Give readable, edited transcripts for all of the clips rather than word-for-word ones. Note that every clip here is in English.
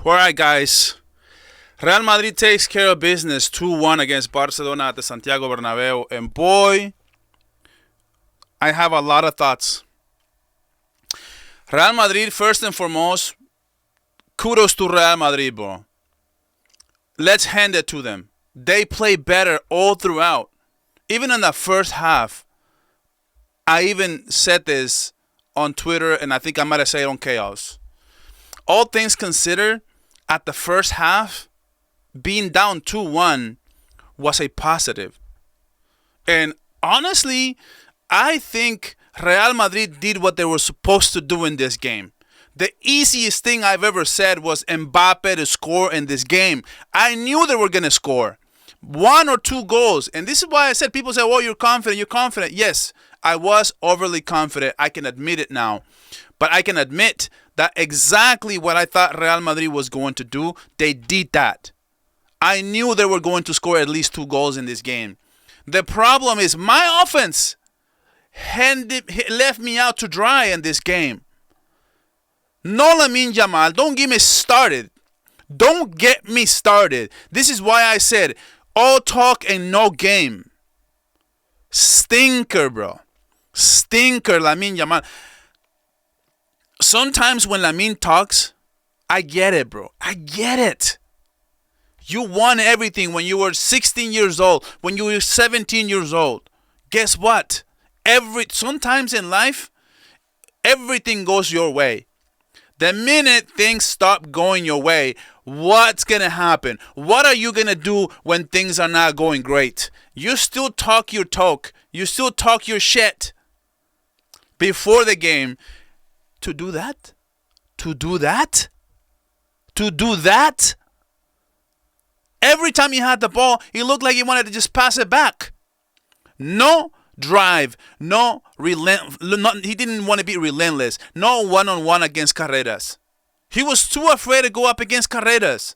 All right, guys. Real Madrid takes care of business 2-1 against Barcelona at the Santiago Bernabeu. And boy, I have a lot of thoughts. Real Madrid, first and foremost, kudos to Real Madrid, bro. Let's hand it to them. They play better all throughout. Even in the first half, I even said this on Twitter, and I think I might have said it on Chaos. All things considered, at the first half, being down 2-1 was a positive. And honestly, I think Real Madrid did what they were supposed to do in this game. The easiest thing I've ever said was Mbappe to score in this game. I knew they were going to score 1 or 2 goals. And this is why I said, people say, oh, you're confident, you're confident. Yes, I was overly confident. I can admit it now. But I can admit that exactly what I thought Real Madrid was going to do, they did that. I knew they were going to score at least 2 goals in this game. The problem is my offense left me out to dry in this game. No Lamine Yamal. Don't get me started. Don't get me started. This is why I said all talk and no game. Stinker, bro. Stinker, Lamine Yamal. Sometimes when Lamine talks, I get it, bro. I get it. You won everything when you were 16 years old, when you were 17 years old. Guess what? Sometimes in life, everything goes your way. The minute things stop going your way, what's going to happen? What are you going to do when things are not going great? You still talk your talk. You still talk your shit before the game. To do that? To do that? To do that? Every time he had the ball, he looked like he wanted to just pass it back. No drive. No he didn't want to be relentless. No one-on-one against Carreras. He was too afraid to go up against Carreras.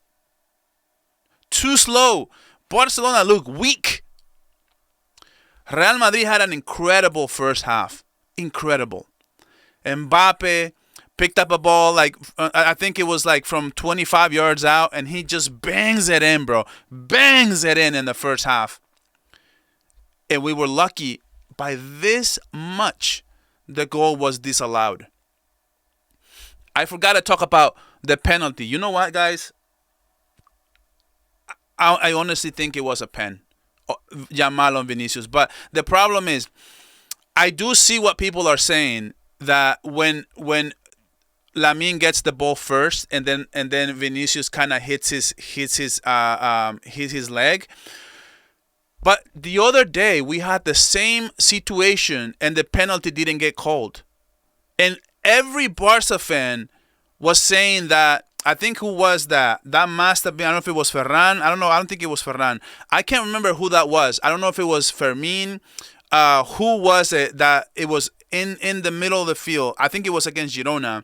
Too slow. Barcelona looked weak. Real Madrid had an incredible first half. Incredible. Mbappe picked up a ball I think it was from 25 yards out, and he just bangs it in, bro. Bangs it in the first half. And we were lucky by this much the goal was disallowed. I forgot to talk about the penalty. You know what, guys? I honestly think it was a pen. Yamal on Vinicius. But the problem is, I do see what people are saying, that when Lamine gets the ball first and then Vinicius kind of hits his leg. But the other day we had the same situation and the penalty didn't get called. And every Barca fan was saying that, I think who was that? That must have been, I don't know if it was Ferran. I don't know. I don't think it was Ferran. I can't remember who that was. I don't know if it was Fermin. Who was it that it was in the middle of the field? I think it was against Girona.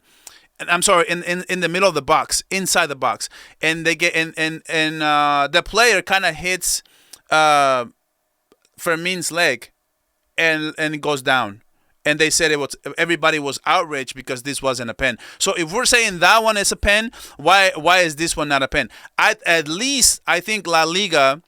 And I'm sorry, in the middle of the box, inside the box. And they get and the player kind of hits Fermin's leg and it goes down. And they said everybody was outraged because this wasn't a pen. So if we're saying that one is a pen, why is this one not a pen? At least I think La Liga,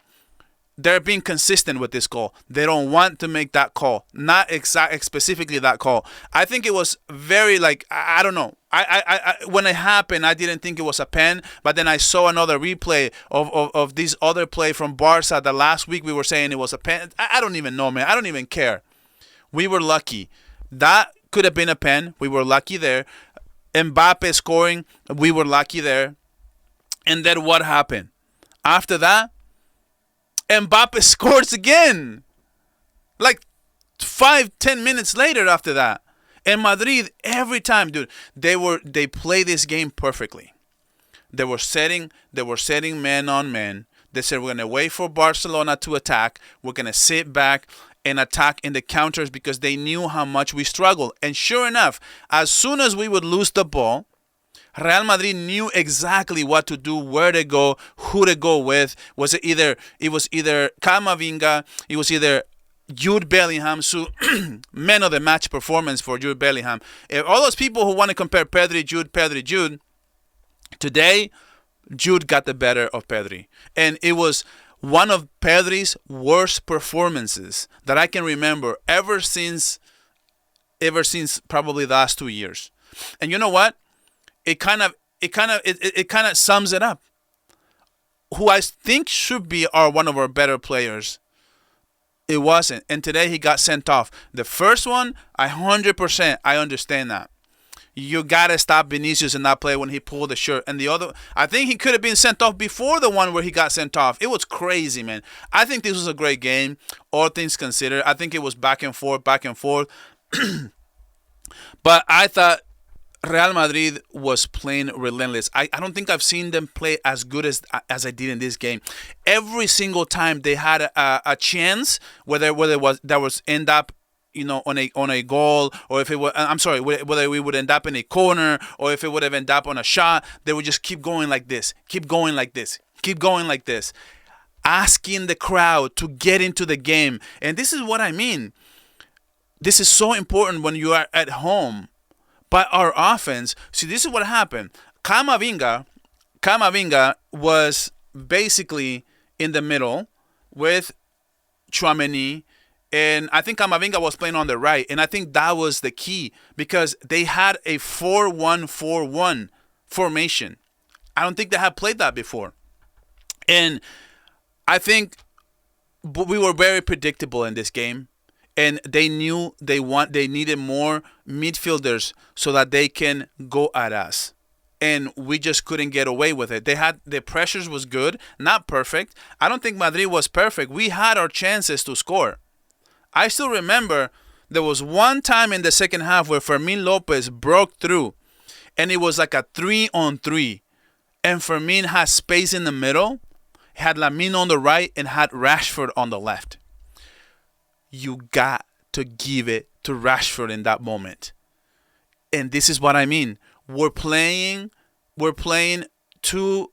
they're being consistent with this call. They don't want to make that call. Not specifically that call. I think it was very I don't know. I when it happened, I didn't think it was a pen. But then I saw another replay of this other play from Barca. The last week we were saying it was a pen. I don't even know, man. I don't even care. We were lucky. That could have been a pen. We were lucky there. Mbappe scoring. We were lucky there. And then what happened? After that, Mbappe scores again. 5-10 minutes later after that. And Madrid, every time, dude, they play this game perfectly. They were setting man on man. They said, we're going to wait for Barcelona to attack. We're going to sit back and attack in the counters because they knew how much we struggled. And sure enough, as soon as we would lose the ball, Real Madrid knew exactly what to do, where to go, who to go with. It was either Camavinga, it was either Jude Bellingham, so man of the match performance for Jude Bellingham. All those people who want to compare Pedri, Jude, today, Jude got the better of Pedri. And it was one of Pedri's worst performances that I can remember ever since probably the last 2 years. And you know what? It kind of sums it up. Who I think should be one of our better players, it wasn't. And today he got sent off. The first one, 100%, I understand that. You gotta stop Vinicius and not play when he pulled the shirt. And the other, I think he could have been sent off before the one where he got sent off. It was crazy, man. I think this was a great game, all things considered. I think it was back and forth, back and forth. But I thought Real Madrid was playing relentless. I don't think I've seen them play as good as I did in this game. Every single time they had a chance, whether it was end up on a goal, or if it was, I'm sorry, whether we would end up in a corner, or if it would have ended up on a shot, they would just keep going like this, keep going like this, keep going like this, asking the crowd to get into the game. And this is what I mean. This is so important when you are at home. But our offense, see, this is what happened. Camavinga was basically in the middle with Tchouaméni, and I think Camavinga was playing on the right, and I think that was the key because they had a 4-1-4-1 formation. I don't think they had played that before. And I think we were very predictable in this game. And they knew they needed more midfielders so that they can go at us. And we just couldn't get away with it. The pressures was good, not perfect. I don't think Madrid was perfect. We had our chances to score. I still remember there was one time in the second half where Fermin Lopez broke through. And it was like a 3-on-3. And Fermin had space in the middle, had Lamine on the right, and had Rashford on the left. You got to give it to Rashford in that moment. And this is what I mean. We're playing too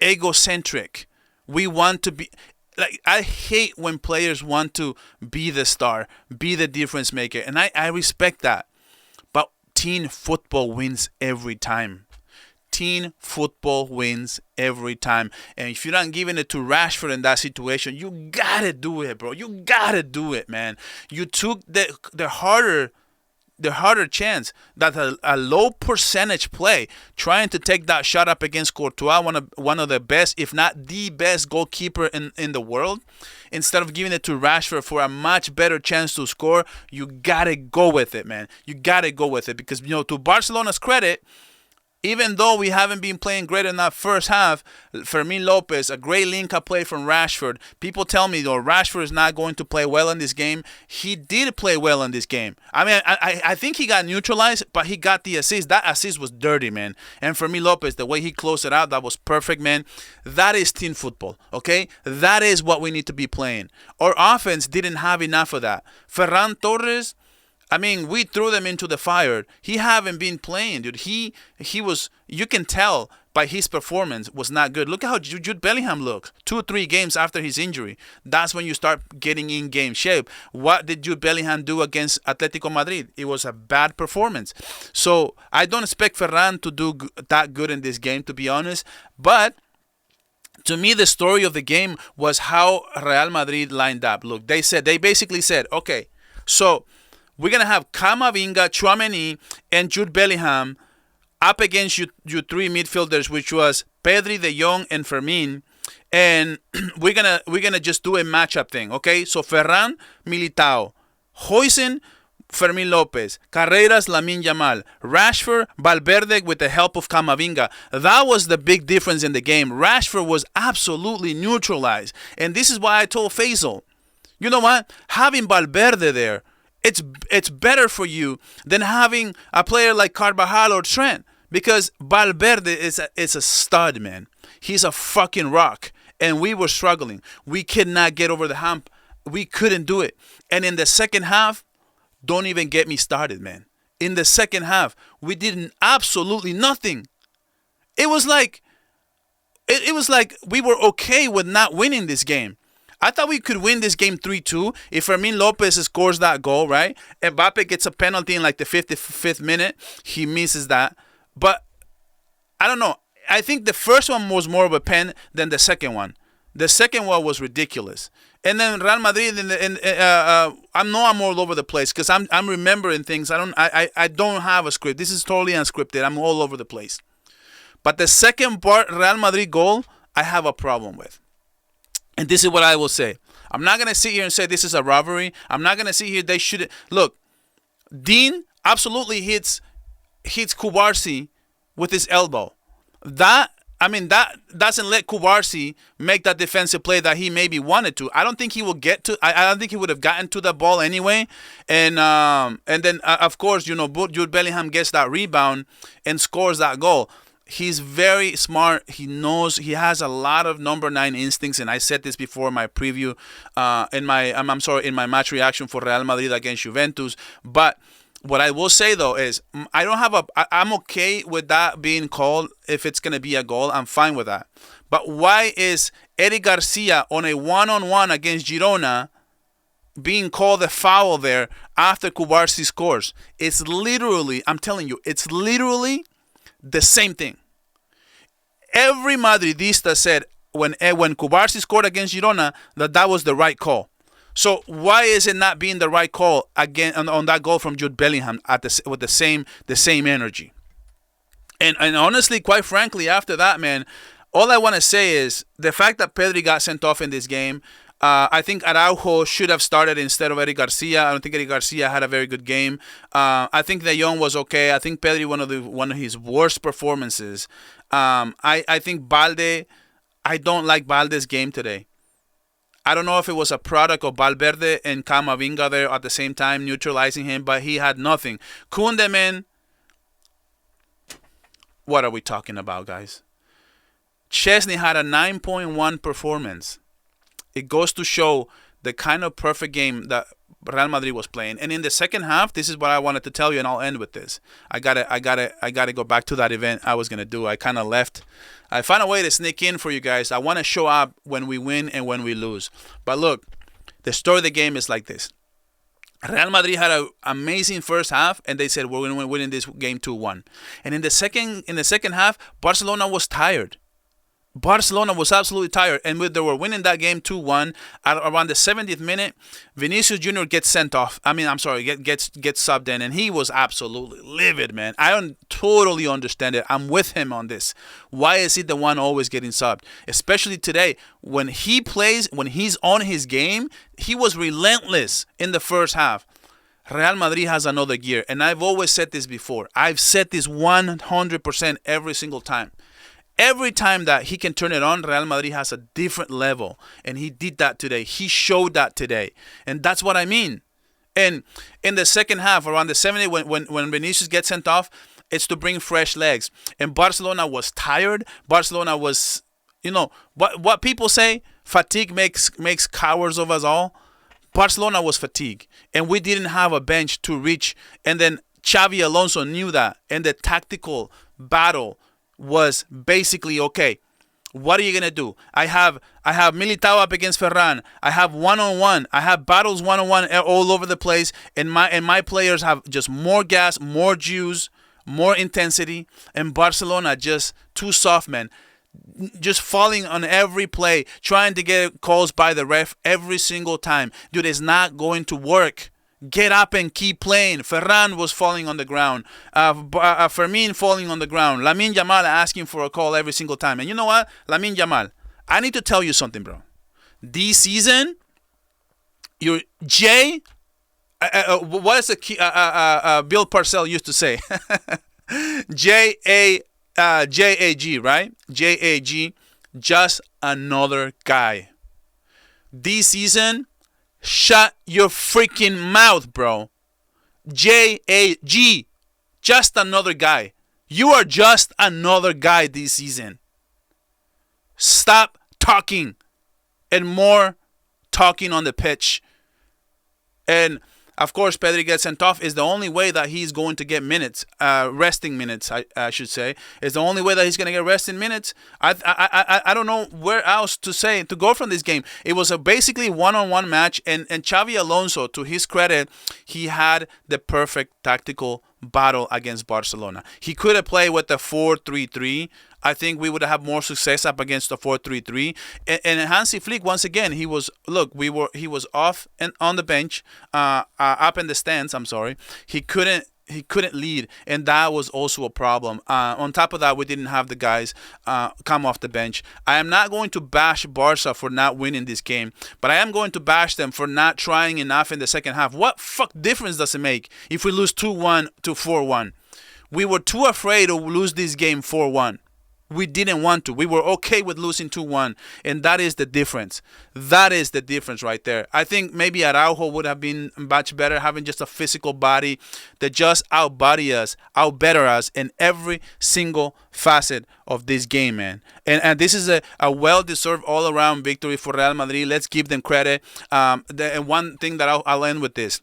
egocentric. We want to be like, I hate when players want to be the star, be the difference maker. And I respect that. But team football wins every time. Team football wins every time. And if you're not giving it to Rashford in that situation, you gotta do it, bro. You gotta do it, man. You took the harder chance. That's a low percentage play, trying to take that shot up against Courtois, one of the best, if not the best goalkeeper in the world. Instead of giving it to Rashford for a much better chance to score, you gotta go with it, man. You gotta go with it because to Barcelona's credit, even though we haven't been playing great in that first half, Fermin Lopez, a great link-up play from Rashford. People tell me, though, Rashford is not going to play well in this game. He did play well in this game. I mean, I think he got neutralized, but he got the assist. That assist was dirty, man. And Fermin Lopez, the way he closed it out, that was perfect, man. That is team football, okay? That is what we need to be playing. Our offense didn't have enough of that. Ferran Torres, I mean, we threw them into the fire. He haven't been playing, dude. He was, you can tell by his performance, was not good. Look at how Jude Bellingham looks 2-3 games after his injury. That's when you start getting in game shape. What did Jude Bellingham do against Atletico Madrid? It was a bad performance. So I don't expect Ferran to do that good in this game, to be honest. But to me, the story of the game was how Real Madrid lined up. Look, they basically said, okay, so we're going to have Camavinga, Tchouaméni, and Jude Bellingham up against you three midfielders, which was Pedri, De Jong, and Fermin. And we're gonna just do a matchup thing, okay? So Ferran, Militao, Huijsen, Fermin Lopez, Carreras, Lamine Yamal, Rashford, Valverde with the help of Camavinga. That was the big difference in the game. Rashford was absolutely neutralized. And this is why I told Faisal, you know what? Having Valverde there, it's better for you than having a player like Carvajal or Trent, because Valverde is a stud, man. He's a fucking rock, and we were struggling. We could not get over the hump. We couldn't do it. And in the second half, don't even get me started, man. In the second half, we did absolutely nothing. It was like we were okay with not winning this game. I thought we could win this game 3-2 if Fermin Lopez scores that goal, right? Mbappe gets a penalty in like the 55th minute. He misses that. But I don't know. I think the first one was more of a pen than the second one. The second one was ridiculous. And then Real Madrid, I know I'm all over the place because I'm remembering things. I don't have a script. This is totally unscripted. I'm all over the place. But the second part, Real Madrid goal, I have a problem with. And this is what I will say. I'm not going to sit here and say this is a robbery. I'm not going to sit here, they should. Look, Dean absolutely hits Kubarsi with his elbow. That doesn't let Kubarsi make that defensive play that he maybe wanted to. I don't think he will get to. I don't think he would have gotten to the ball anyway. And then of course, Jude Bellingham gets that rebound and scores that goal. He's very smart. He knows. He has a lot of number 9 instincts, and I said this before in my preview, in my match reaction for Real Madrid against Juventus. But what I will say though is I'm okay with that being called. If it's gonna be a goal, I'm fine with that. But why is Eric Garcia on a one-on-one against Girona being called a foul there after Kubarsi scores? It's literally, I'm telling you, it's literally the same thing. Every Madridista said when Kubarsi scored against Girona that was the right call. So why is it not being the right call again on that goal from Jude Bellingham with the same energy? And honestly, quite frankly, after that, man, all I want to say is the fact that Pedri got sent off in this game. I think Araujo should have started instead of Eric Garcia. I don't think Eric Garcia had a very good game. I think De Jong was okay. I think Pedri one of his worst performances. I think Balde. I don't like Balde's game today. I don't know if it was a product of Valverde and Camavinga there at the same time neutralizing him, but he had nothing. Koundé, man, what are we talking about, guys? Chesney had a 9.1 performance. It goes to show the kind of perfect game that Real Madrid was playing. And in the second half, this is what I wanted to tell you, and I'll end with this. I gotta go back to that event I was gonna do. I kind of left. I found a way to sneak in for you guys. I want to show up when we win and when we lose. But look, the story of the game is like this. Real Madrid had an amazing first half, and they said we're going to win this game 2-1. And in the second half, Barcelona was tired. Barcelona was absolutely tired, and they were winning that game 2-1. Around the 70th minute, Vinicius Jr. gets sent off. Gets subbed in, and he was absolutely livid, man. I don't totally understand it. I'm with him on this. Why is he the one always getting subbed? Especially today, when he plays, when he's on his game, he was relentless in the first half. Real Madrid has another gear, and I've always said this before. I've said this 100% every single time. Every time that he can turn it on, Real Madrid has a different level. And he did that today. He showed that today. And that's what I mean. And in the second half, around the 70th, when Vinicius gets sent off, it's to bring fresh legs. And Barcelona was tired. Barcelona was, what people say, fatigue makes cowards of us all. Barcelona was fatigued. And we didn't have a bench to reach. And then Xavi Alonso knew that. And the tactical battle was basically, okay, what are you gonna do? I have Militao up against Ferran. I have one-on-one. I have battles one-on-one all over the place, and my players have just more gas, more juice, more intensity, and Barcelona just too soft, man. Just falling on every play, trying to get calls by the ref every single time. Dude, it's not going to work. Get up and keep playing. Ferran was falling on the ground. Fermin falling on the ground. Lamine Yamal asking for a call every single time. And you know what? Lamine Yamal, I need to tell you something, bro. This season, your J... what is the Bill Parcells used to say? J-A-G, right? J-A-G, just another guy. This season... Shut your freaking mouth, bro. J-A-G. Just another guy. You are just another guy this season. Stop talking. And more talking on the pitch. And, of course, Pedri gets sent off is the only way that he's going to get minutes. Resting minutes, I should say. Is the only way that he's going to get resting minutes. I don't know where else to go from this game. It was a basically one-on-one match. And Xavi Alonso, to his credit, he had the perfect tactical battle against Barcelona. He could have played with the 4-3-3. I think we would have more success up against the 4-3-3. And Hansi Flick, once again, he was off and on the bench, up in the stands. I'm sorry, he couldn't lead, and that was also a problem. On top of that, we didn't have the guys come off the bench. I am not going to bash Barca for not winning this game, but I am going to bash them for not trying enough in the second half. What fuck difference does it make if we lose 2-1 to 4-1? We were too afraid to lose this game 4-1. We didn't want to. We were okay with losing 2-1, and that is the difference. That is the difference right there. I think maybe Araujo would have been much better, having just a physical body that just outbetter us in every single facet of this game, man. And this is a well-deserved all-around victory for Real Madrid. Let's give them credit. And one thing that I'll end with this.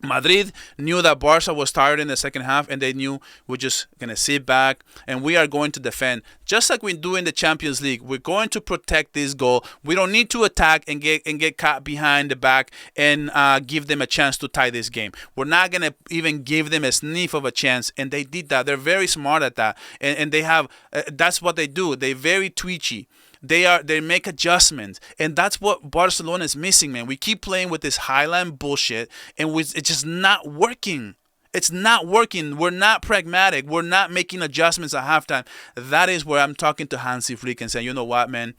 Madrid knew that Barca was tired in the second half, and they knew we're just going to sit back and we are going to defend. Just like we do in the Champions League, we're going to protect this goal. We don't need to attack and get caught behind the back and give them a chance to tie this game. We're not going to even give them a sniff of a chance, and they did that. They're very smart at that, and they have that's what they do. They're very twitchy. They make adjustments, and that's what Barcelona is missing, man. We keep playing with this Highland bullshit, and it's just not working. It's not working. We're not pragmatic. We're not making adjustments at halftime. That is where I'm talking to Hansi Flick and saying, you know what, man?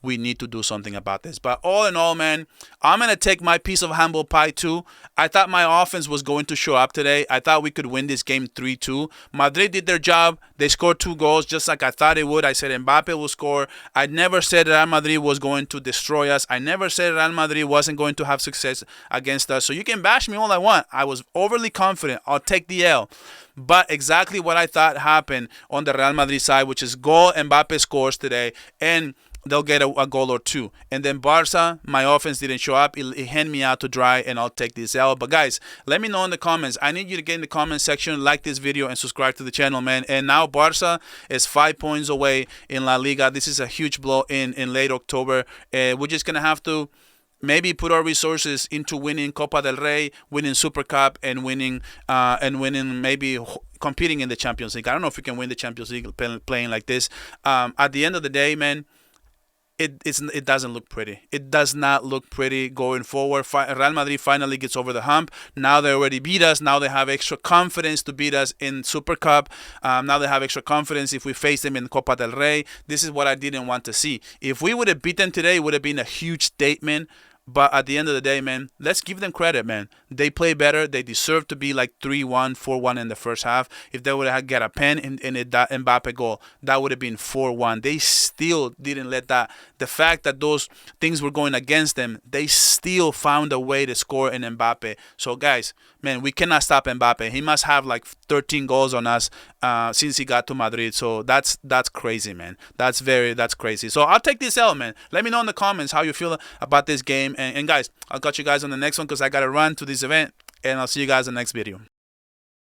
We need to do something about this. But all in all, man, I'm going to take my piece of humble pie too. I thought my offense was going to show up today. I thought we could win this game 3-2. Madrid did their job. They scored 2 goals just like I thought it would. I said Mbappe will score. I never said Real Madrid was going to destroy us. I never said Real Madrid wasn't going to have success against us. So you can bash me all I want. I was overly confident. I'll take the L. But exactly what I thought happened on the Real Madrid side, which is goal Mbappe scores today, and they'll get a goal or 2. And then Barca, my offense didn't show up. It handed me out to dry, and I'll take this L. But guys, let me know in the comments. I need you to get in the comment section, like this video, and subscribe to the channel, man. And now Barca is 5 points away in La Liga. This is a huge blow in late October. We're just going to have to maybe put our resources into winning Copa del Rey, winning Super Cup, and winning maybe competing in the Champions League. I don't know if we can win the Champions League playing like this. At the end of the day, man, it doesn't look pretty. It does not look pretty going forward. Real Madrid finally gets over the hump. Now they already beat us. Now they have extra confidence to beat us in Super Cup. Now they have extra confidence if we face them in Copa del Rey. This is what I didn't want to see. If we would have beat them today, it would have been a huge statement. But at the end of the day, man, let's give them credit, man. They play better. They deserve to be like 3-1, 4-1 in the first half. If they would have got a pen in that Mbappe goal, that would have been 4-1. They still didn't let that. The fact that those things were going against them, they still found a way to score in Mbappe. So, guys, man, we cannot stop Mbappe. He must have like 13 goals on us since he got to Madrid. So that's crazy, man. That's crazy. So I'll take this L, man. Let me know in the comments how you feel about this game. And guys, I'll catch you guys on the next one because I got to run to this event. And I'll see you guys in the next video.